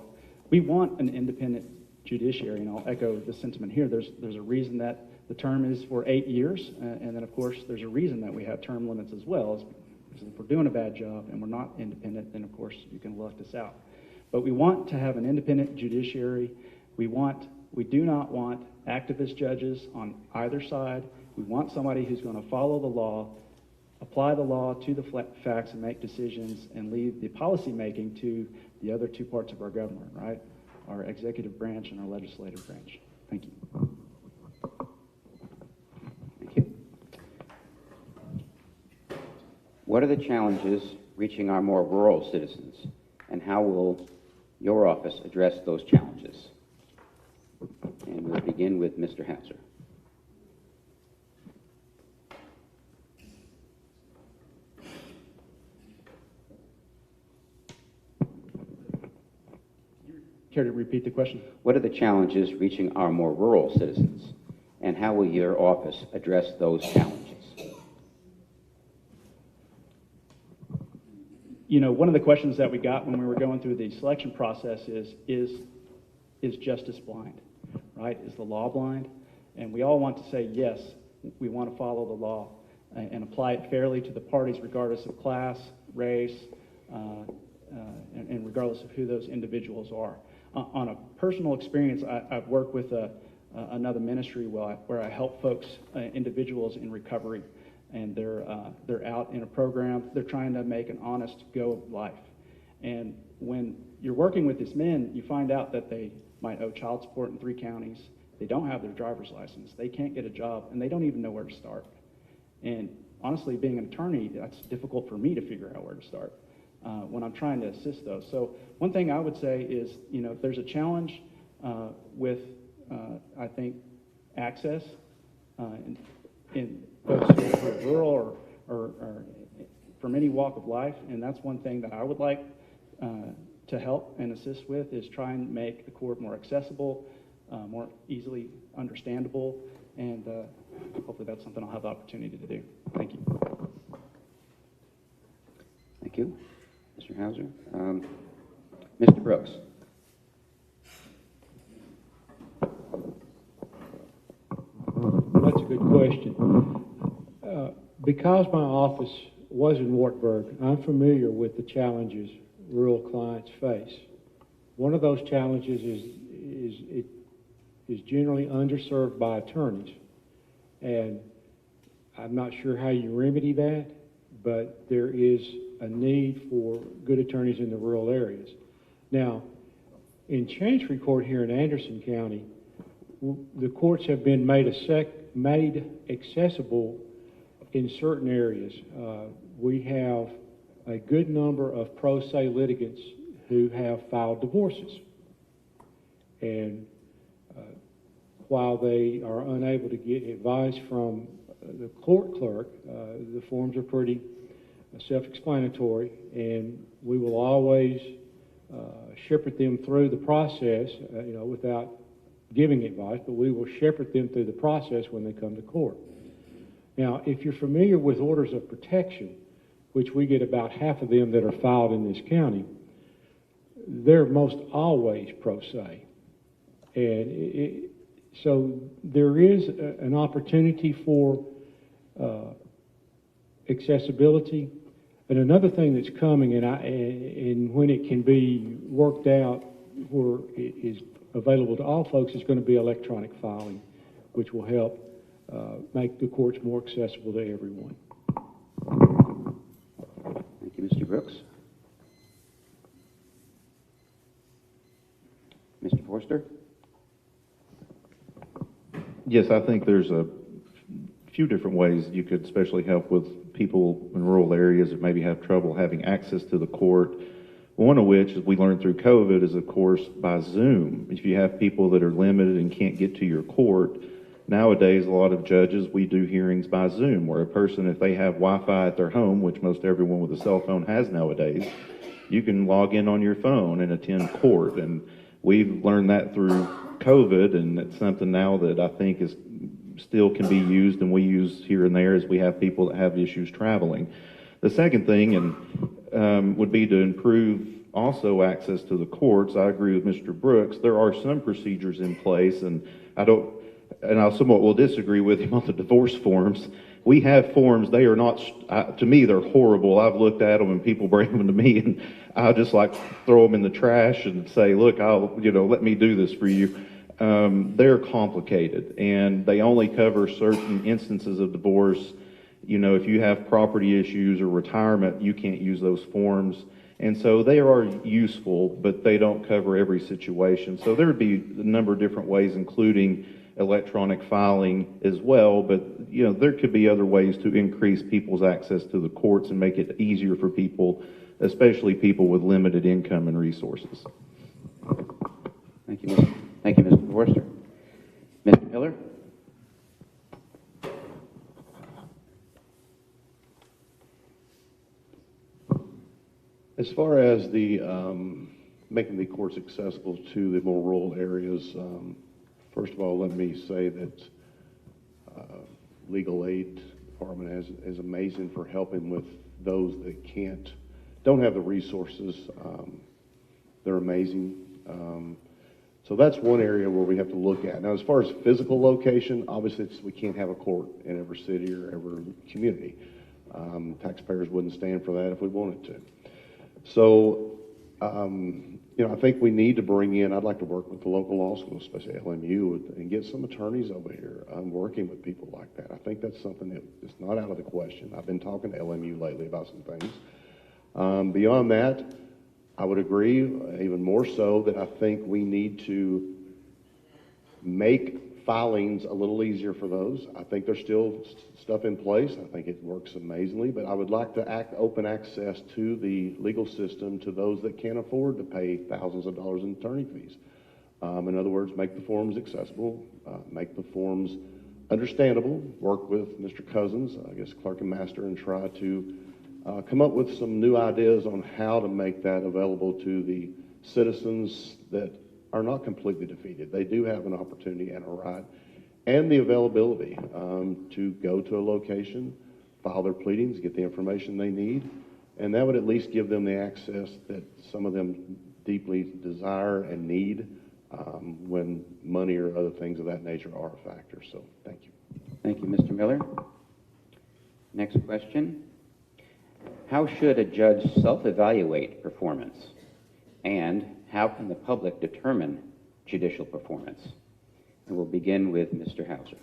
We want an independent judiciary, and I'll echo the sentiment here. There's a reason that the term is for 8 years, and then of course there's a reason that we have term limits as well. Because if we're doing a bad job and we're not independent, then of course you can lift us out. But we want to have an independent judiciary. We do not want activist judges on either side. We want somebody who's going to follow the law, apply the law to the facts and make decisions, and leave the policy making to the other two parts of our government, right? our executive branch and our legislative branch. Thank you. Thank you. What are the challenges reaching our more rural citizens, and how will your office address those challenges? And we'll begin with Mr. Hauser. Care to repeat the question? What are the challenges reaching our more rural citizens, and how will your office address those challenges? You know, one of the questions that we got when we were going through the selection process is justice blind, right? Is the law blind? And we all want to say, yes, we want to follow the law and apply it fairly to the parties regardless of class, race, and regardless of who those individuals are. On a personal experience, I've worked with another ministry where I help folks, individuals in recovery, and they're out in a program. They're trying to make an honest go of life. And when you're working with these men, you find out that they might owe child support in 3 counties. They don't have their driver's license. They can't get a job, and they don't even know where to start. And honestly, being an attorney, that's difficult for me to figure out where to start when I'm trying to assist those. So one thing I would say is, you know, if there's a challenge with, I think, access in folks who are rural or from any walk of life, and that's one thing that I would like to help and assist with, is try and make the court more accessible, more easily understandable, and hopefully that's something I'll have the opportunity to do. Thank you. Thank you, Mr. Hauser. Mr. Brooks. That's a good question. Because my office was in Wartburg, I'm familiar with the challenges rural clients face. One of those challenges is generally underserved by attorneys, and I'm not sure how you remedy that, but there is a need for good attorneys in the rural areas. Now, in Chancery Court here in Anderson County, the courts have been made accessible in certain areas. We have a good number of pro se litigants who have filed divorces. And while they are unable to get advice from the court clerk, the forms are pretty self-explanatory, and we will always shepherd them through the process, without giving advice, but we will shepherd them through the process when they come to court. Now, if you're familiar with orders of protection, which we get about half of them that are filed in this county, they're most always pro se. And so there is an opportunity for accessibility. And another thing that's coming, and when it can be worked out where it is available to all folks, is going to be electronic filing, which will help make the courts more accessible to everyone. Thank you, Mr. Brooks. Mr. Forster? Yes, I think there's a few different ways you could especially help with people in rural areas that maybe have trouble having access to the court. One of which, as we learned through COVID, is of course by Zoom. If you have people that are limited and can't get to your court, nowadays a lot of judges, we do hearings by Zoom, where a person, if they have Wi-Fi at their home, which most everyone with a cell phone has nowadays, you can log in on your phone and attend court. And we've learned that through COVID, and it's something now that I think is still can be used, and we use here and there as we have people that have issues traveling. The second thing would be to improve also access to the courts. I agree with Mr. Brooks. There are some procedures in place, and I somewhat will disagree with him on the divorce forms. We have forms. They are not, to me, they're horrible. I've looked at them and people bring them to me, and I just like throw them in the trash and say, look, let me do this for you. They're complicated, and they only cover certain instances of divorce. If you have property issues or retirement, you can't use those forms. And so they are useful, but they don't cover every situation. So there would be a number of different ways, including electronic filing as well, but there could be other ways to increase people's access to the courts and make it easier for people, especially people with limited income and resources. Thank you, Mr. Forster. Mr. Miller? As far as the making the courts accessible to the more rural areas, first of all, let me say that legal aid department is amazing for helping with those that don't have the resources. They're amazing. So that's one area where we have to look at. Now, as far as physical location, obviously we can't have a court in every city or every community. Taxpayers wouldn't stand for that if we wanted to. So, I think we need to bring in, I'd like to work with the local law school, especially LMU, and get some attorneys over here working with people like that. I think that's something that is not out of the question. I've been talking to LMU lately about some things. Beyond that, I would agree even more so that I think we need to make filings a little easier for those. I think there's still stuff in place. I think it works amazingly, but I would like to open access to the legal system to those that can't afford to pay thousands of dollars in attorney fees. In other words, make the forms accessible, make the forms understandable, work with Mr. Cousins, I guess clerk and master, and try to come up with some new ideas on how to make that available to the citizens that are not completely defeated. They do have an opportunity and a right and the availability to go to a location, file their pleadings, get the information they need, and that would at least give them the access that some of them deeply desire and need when money or other things of that nature are a factor. So thank you. Thank you, Mr. Miller. Next question. How should a judge self-evaluate performance? And how can the public determine judicial performance? And we'll begin with Mr. Hauser.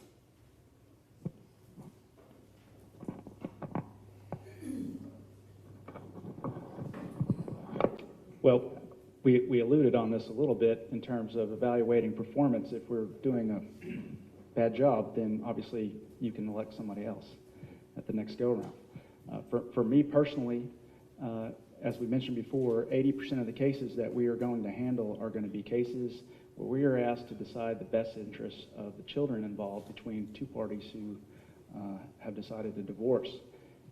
Well, we alluded on this a little bit in terms of evaluating performance. If we're doing a bad job, then obviously you can elect somebody else at the next go-around. For me personally, as we mentioned before, 80% of the cases that we are going to handle are going to be cases where we are asked to decide the best interests of the children involved between two parties who have decided to divorce.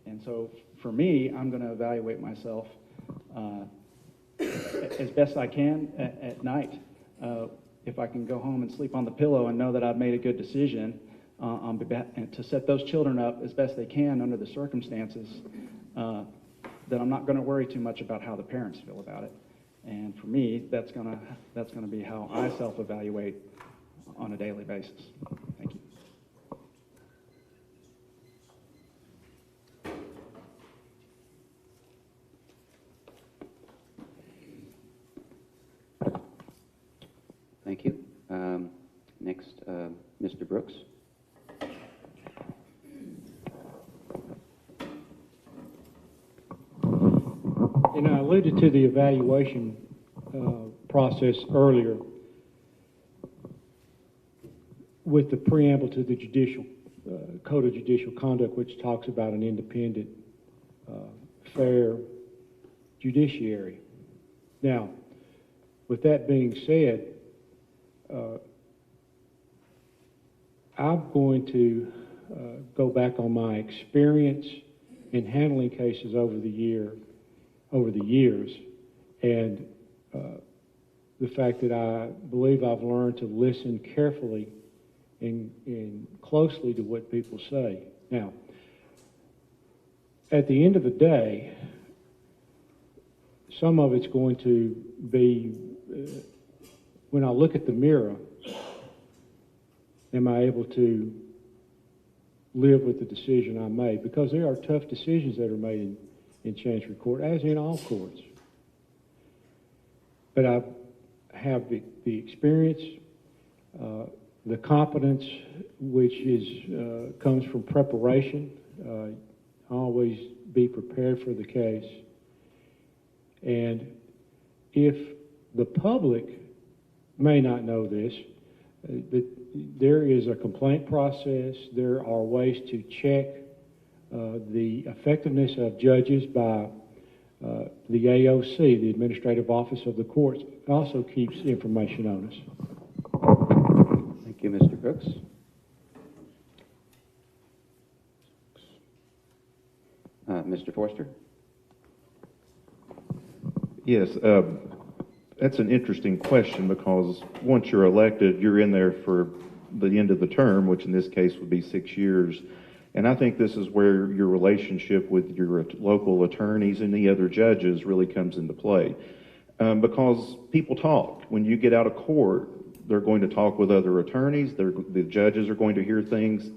And so for me, I'm going to evaluate myself as best I can at night. If I can go home and sleep on the pillow and know that I've made a good decision and to set those children up as best they can under the circumstances, then I'm not going to worry too much about how the parents feel about it. And for me, that's going to be how I self-evaluate on a daily basis. Thank you. Thank you. Next, Mr. Brooks. And I alluded to the evaluation process earlier with the preamble to the judicial Code of Judicial Conduct, which talks about an independent, fair judiciary. Now, with that being said, I'm going to go back on my experience in handling cases over the years, and the fact that I believe I've learned to listen carefully and closely to what people say. Now, at the end of the day, some of it's going to be, when I look at the mirror, am I able to live with the decision I made? Because there are tough decisions that are made in Chancery Court, as in all courts. But I have the experience, the competence, which comes from preparation. Always be prepared for the case. And if the public may not know this, that there is a complaint process. There are ways to check the effectiveness of judges by the AOC, the Administrative Office of the Courts. It also keeps information on us. Thank you, Mr. Brooks. Mr. Forster? Yes, that's an interesting question because once you're elected, you're in there for the end of the term, which in this case would be 6 years. And I think this is where your relationship with your local attorneys and the other judges really comes into play. Because people talk. When you get out of court, they're going to talk with other attorneys, the judges are going to hear things,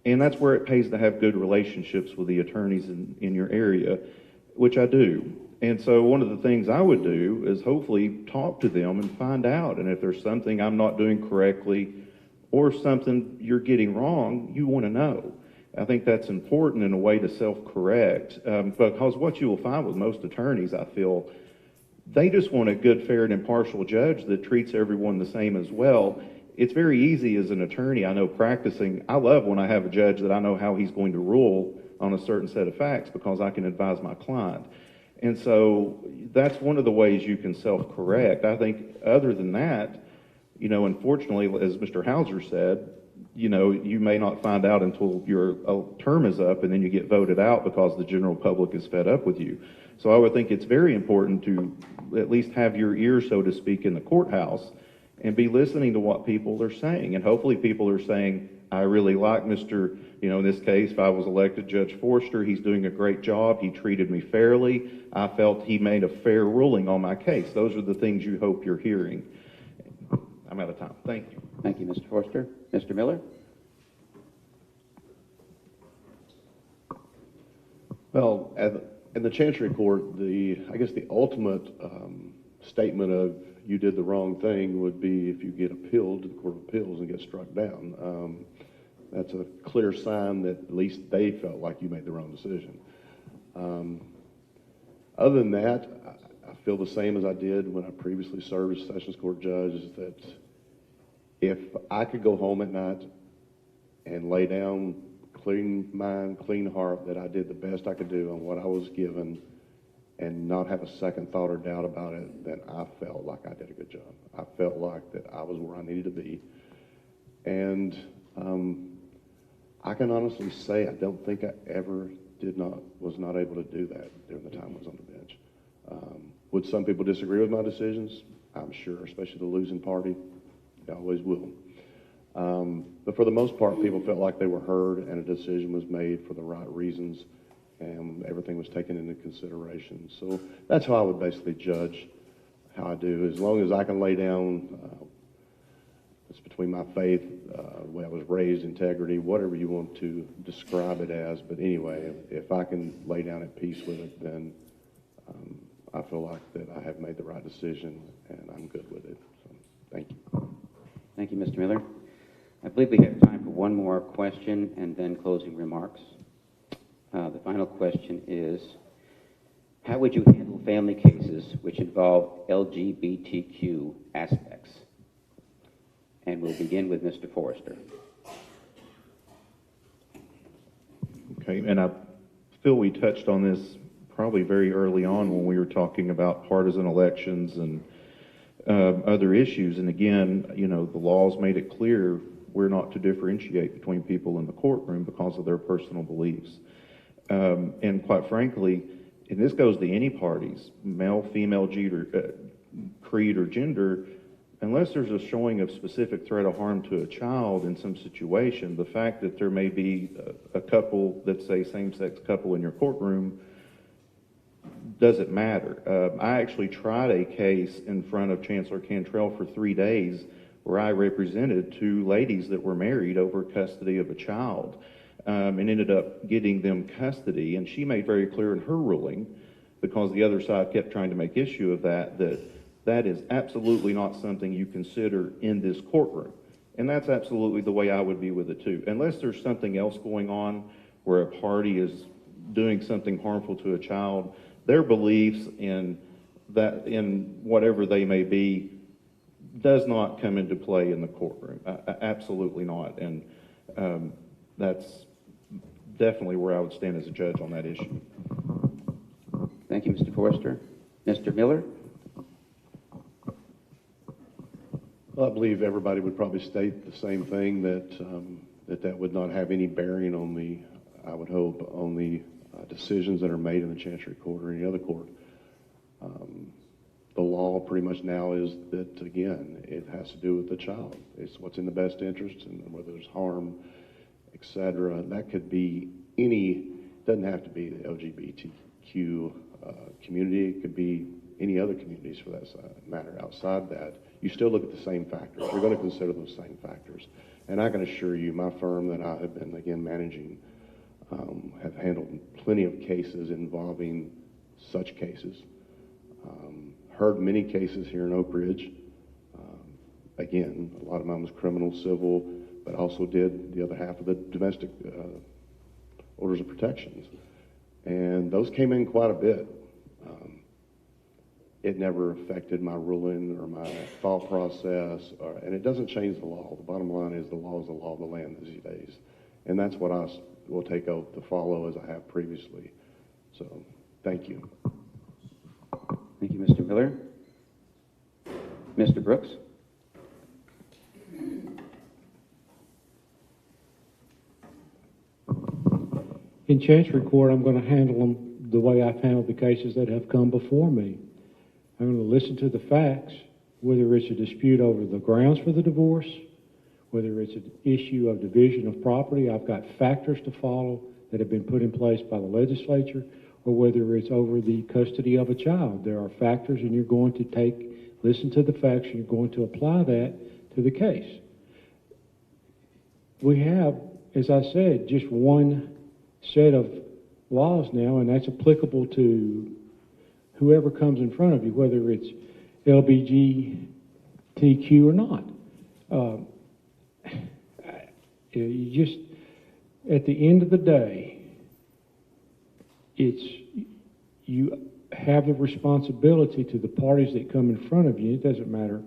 and that's where it pays to have good relationships with the attorneys in your area, which I do. And so one of the things I would do is hopefully talk to them and find out, and if there's something I'm not doing correctly or something you're getting wrong, you want to know. I think that's important in a way to self-correct, because what you will find with most attorneys, I feel, they just want a good, fair, and impartial judge that treats everyone the same as well. It's very easy as an attorney, I know, practicing. I love when I have a judge that I know how he's going to rule on a certain set of facts because I can advise my client. And so that's one of the ways you can self-correct. I think other than that, you know, unfortunately, as Mr. Hauser said, you know, you may not find out until your term is up and then you get voted out because the general public is fed up with you. So I would think it's very important to at least have your ear, so to speak, in the courthouse and be listening to what people are saying. And hopefully people are saying, I really like Mr., you know, in this case, if I was elected Judge Forster, he's doing a great job. He treated me fairly. I felt he made a fair ruling on my case. Those are the things you hope you're hearing. I'm out of time. Thank you. Thank you, Mr. Forster. Mr. Miller? Well, in the Chancery Court, I guess the ultimate statement of you did the wrong thing would be if you get appealed to the Court of Appeals and get struck down. That's a clear sign that at least they felt like you made the wrong decision. Other than that, I feel the same as I did when I previously served as Sessions Court judge, is that if I could go home at night and lay down, clean mind, clean heart, that I did the best I could do on what I was given and not have a second thought or doubt about it, then I felt like I did a good job. I felt like that I was where I needed to be. And I can honestly say I don't think I ever was not able to do that during the time I was on the bench. Would some people disagree with my decisions? I'm sure, especially the losing party. They always will. But for the most part, people felt like they were heard and a decision was made for the right reasons and everything was taken into consideration. So that's how I would basically judge how I do. As long as I can lay down, it's between my faith, the way I was raised, integrity, whatever you want to describe it as. But anyway, if I can lay down at peace with it, then I feel like that I have made the right decision and I'm good with it. So thank you. Thank you, Mr. Miller. I believe we have time for one more question and then closing remarks. The final question is, how would you handle family cases which involve LGBTQ aspects? And we'll begin with Mr. Forrester. Okay, and I feel we touched on this probably very early on when we were talking about partisan elections and other issues. And again, you know, the laws made it clear we're not to differentiate between people in the courtroom because of their personal beliefs. And quite frankly, and this goes to any parties, male, female, creed, or gender, unless there's a showing of specific threat of harm to a child in some situation, the fact that there may be a couple, let's say same-sex couple in your courtroom, doesn't matter. I actually tried a case in front of Chancellor Cantrell for 3 days where I represented 2 ladies that were married over custody of a child, and ended up getting them custody. And she made very clear in her ruling, because the other side kept trying to make issue of that, that is absolutely not something you consider in this courtroom. And that's absolutely the way I would be with it too. Unless there's something else going on where a party is doing something harmful to a child, their beliefs in that in whatever they may be does not come into play in the courtroom. Absolutely not. And that's definitely where I would stand as a judge on that issue. Thank you, Mr. Forrester. Mr. Miller? Well, I believe everybody would probably state the same thing, that that would not have any bearing on the, I would hope, on the decisions that are made in the Chancery Court or any other court. The law pretty much now is that, again, it has to do with the child. It's what's in the best interest, and whether there's harm, etc. That could be any, doesn't have to be the LGBTQ community. It could be any other communities for that matter. Outside that, you still look at the same factors. You're going to consider those same factors. And I can assure you, my firm that I have been, again, managing, have handled plenty of cases involving such cases. Heard many cases here in Oak Ridge. Again, a lot of mine was criminal, civil, but also did the other half of the domestic orders of protections. And those came in quite a bit. It never affected my ruling or my thought process, and it doesn't change the law. The bottom line is the law is the law of the land these days. And that's what I will take oath to follow as I have previously. So, thank you. Thank you, Mr. Miller. Mr. Brooks? In Chancery Court, I'm going to handle them the way I've handled the cases that have come before me. I'm going to listen to the facts, whether it's a dispute over the grounds for the divorce, whether it's an issue of division of property. I've got factors to follow that have been put in place by the legislature, or whether it's over the custody of a child. There are factors, and you're going to listen to the facts, and you're going to apply that to the case. We have, as I said, just one set of laws now, and that's applicable to whoever comes in front of you, whether it's LGBTQ or not. You just, at the end of the day, you have the responsibility to the parties that come in front of you. It doesn't matter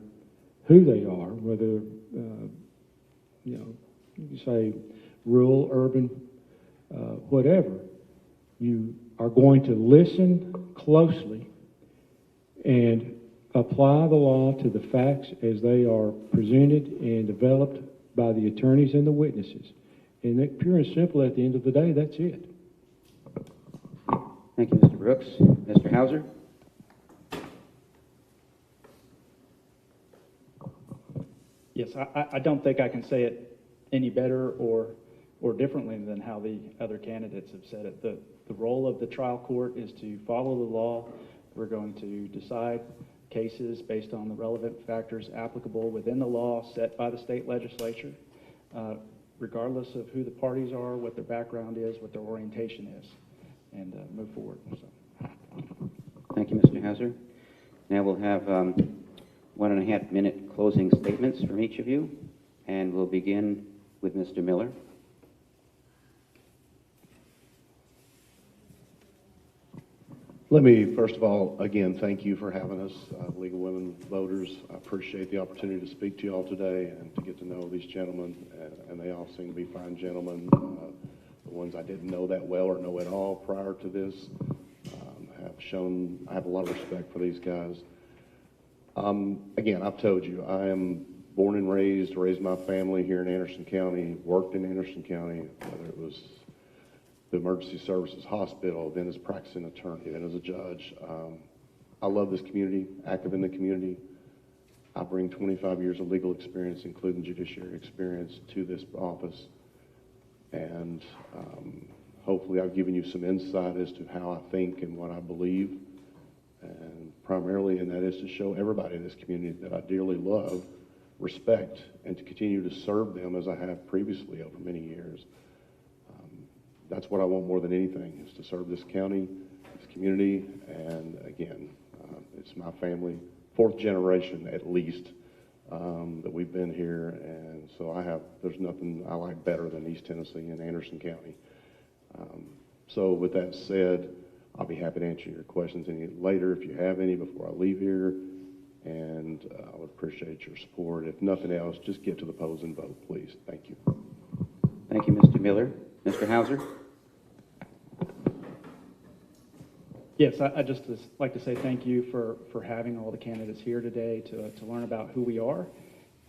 who they are, whether, you say rural, urban, whatever. You are going to listen closely and apply the law to the facts as they are presented and developed by the attorneys and the witnesses. And that, pure and simple, at the end of the day, that's it. Thank you, Mr. Brooks. Mr. Hauser? Yes, I don't think I can say it any better or differently than how the other candidates have said it. The role of the trial court is to follow the law. We're going to decide cases based on the relevant factors applicable within the law set by the state legislature, regardless of who the parties are, what their background is, what their orientation is, and move forward. So. Thank you, Mr. Hauser. Now we'll have 1.5 minute closing statements from each of you, and we'll begin with Mr. Miller. Let me, first of all, again, thank you for having us, League of Women Voters. I appreciate the opportunity to speak to you all today and to get to know these gentlemen, and they all seem to be fine gentlemen. The ones I didn't know that well or know at all prior to this have shown, I have a lot of respect for these guys. Again, I've told you, I am born and raised my family here in Anderson County, worked in Anderson County, whether it was the Emergency Services Hospital, then as a practicing attorney, then as a judge. I love this community, active in the community. I bring 25 years of legal experience, including judiciary experience, to this office. And hopefully I've given you some insight as to how I think and what I believe. And primarily, and that is to show everybody in this community that I dearly love, respect, and to continue to serve them as I have previously over many years. That's what I want more than anything, is to serve this county, this community, and again, it's my family, 4th generation at least, that we've been here, and so there's nothing I like better than East Tennessee and Anderson County. So with that said, I'll be happy to answer your questions any later if you have any before I leave here. And I would appreciate your support. If nothing else, just get to the polls and vote, please. Thank you. Thank you, Mr. Miller. Mr. Hauser? Yes, I just like to say thank you for having all the candidates here today to learn about who we are.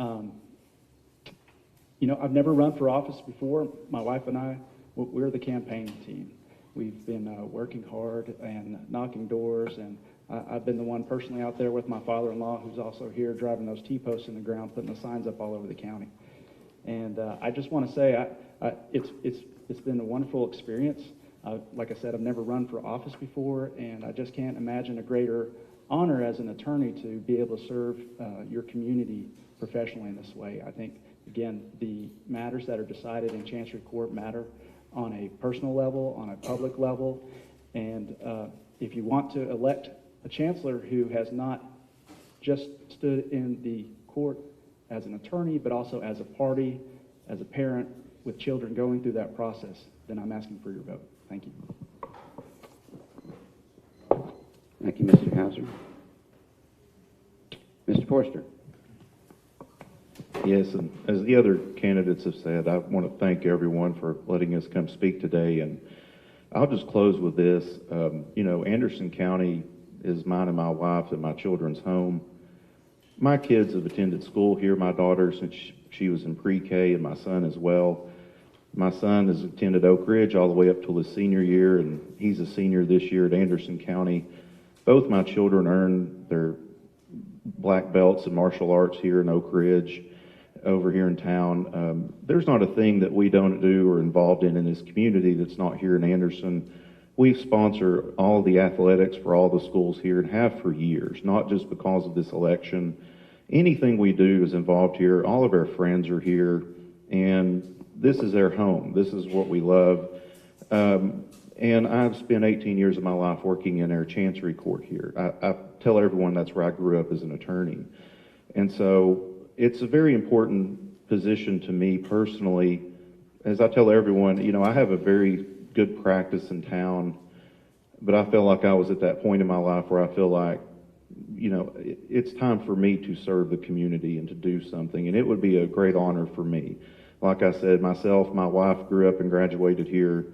You know, I've never run for office before. My wife and I, we're the campaign team. We've been working hard and knocking doors, and I've been the one personally out there with my father-in-law, who's also here, driving those T-posts in the ground, putting the signs up all over the county. And I just want to say it's been a wonderful experience. Like I said, I've never run for office before, and I just can't imagine a greater honor as an attorney to be able to serve your community professionally in this way. I think, again, the matters that are decided in Chancery Court matter on a personal level, on a public level, and if you want to elect a chancellor who has not just stood in the court as an attorney, but also as a party, as a parent with children going through that process, then I'm asking for your vote. Thank you. Thank you, Mr. Hauser. Mr. Forster? Yes, and as the other candidates have said, I want to thank everyone for letting us come speak today. And I'll just close with this. You know, Anderson County is mine and my wife's and my children's home. My kids have attended school here, my daughter, since she was in pre-K, and my son as well. My son has attended Oak Ridge all the way up till his senior year, and he's a senior this year at Anderson County. Both my children earned their black belts in martial arts here in Oak Ridge, over here in town. There's not a thing that we don't do or involved in this community that's not here in Anderson. We sponsor all the athletics for all the schools here and have for years, not just because of this election. Anything we do is involved here. All of our friends are here, and this is their home. This is what we love. And I've spent 18 years of my life working in our Chancery Court here. I tell everyone that's where I grew up as an attorney. And so it's a very important position to me personally. As I tell everyone, you know, I have a very good practice in town, but I feel like I was at that point in my life where I feel like, you know, it's time for me to serve the community and to do something, and it would be a great honor for me. Like I said, myself, my wife grew up and graduated here.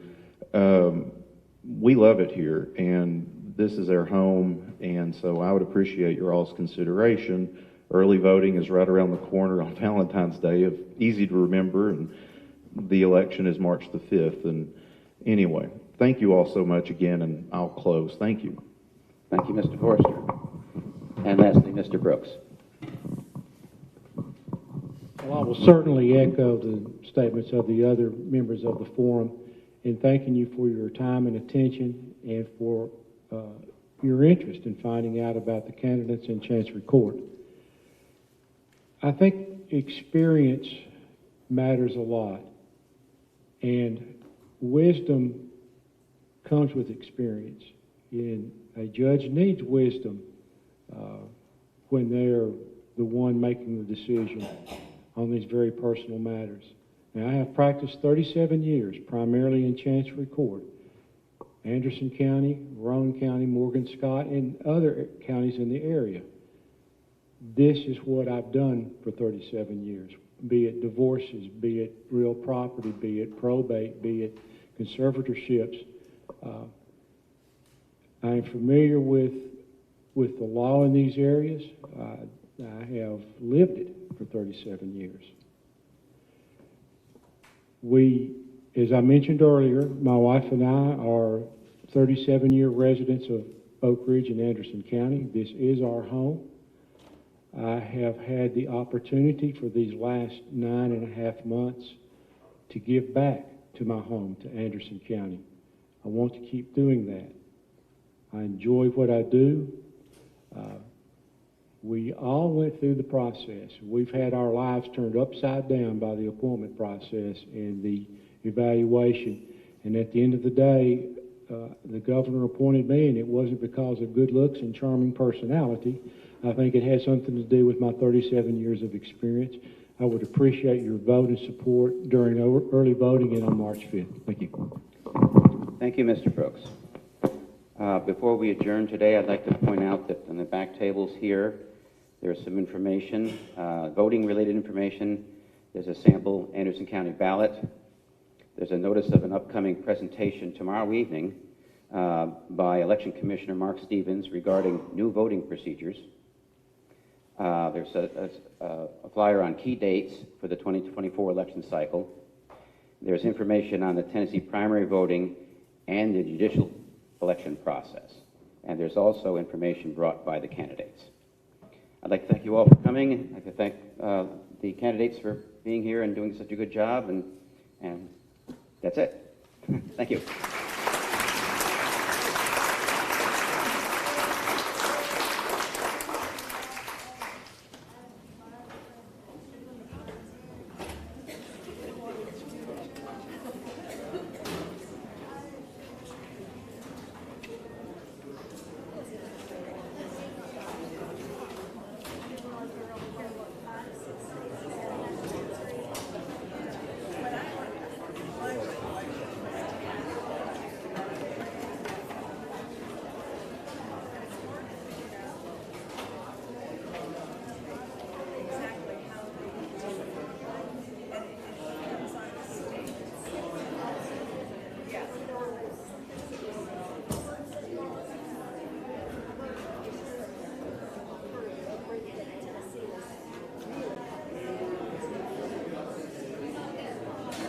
We love it here, and this is our home, and so I would appreciate your all's consideration. Early voting is right around the corner on Valentine's Day, easy to remember, and the election is March the 5th. And anyway, thank you all so much again, and I'll close. Thank you. Thank you, Mr. Forster. And lastly, Mr. Brooks. Well, I will certainly echo the statements of the other members of the forum in thanking you for your time and attention and for your interest in finding out about the candidates in Chancery Court. I think experience matters a lot, and wisdom comes with experience. And a judge needs wisdom when they're the one making the decision on these very personal matters. Now, I have practiced 37 years, primarily in Chancery Court, Anderson County, Roane County, Morgan Scott, and other counties in the area. This is what I've done for 37 years, be it divorces, be it real property, be it probate, be it conservatorships. I am familiar with the law in these areas. I have lived it for 37 years. As I mentioned earlier, my wife and I are 37-year residents of Oak Ridge in Anderson County. This is our home. I have had the opportunity for these last 9.5 months to give back to my home, to Anderson County. I want to keep doing that. I enjoy what I do. We all went through the process. We've had our lives turned upside down by the appointment process and the evaluation. And at the end of the day, the governor appointed me, and it wasn't because of good looks and charming personality. I think it had something to do with my 37 years of experience. I would appreciate your vote and support during early voting and on March 5th. Thank you. Thank you, Mr. Brooks. Before we adjourn today, I'd like to point out that on the back tables here, there's some information, voting-related information. There's a sample Anderson County ballot. There's a notice of an upcoming presentation tomorrow evening by Election Commissioner Mark Stevens regarding new voting procedures. There's a flyer on key dates for the 2024 election cycle. There's information on the Tennessee primary voting and the judicial election process. And there's also information brought by the candidates. I'd like to thank you all for coming. I'd like to thank the candidates for being here and doing such a good job. And that's it. Thank you.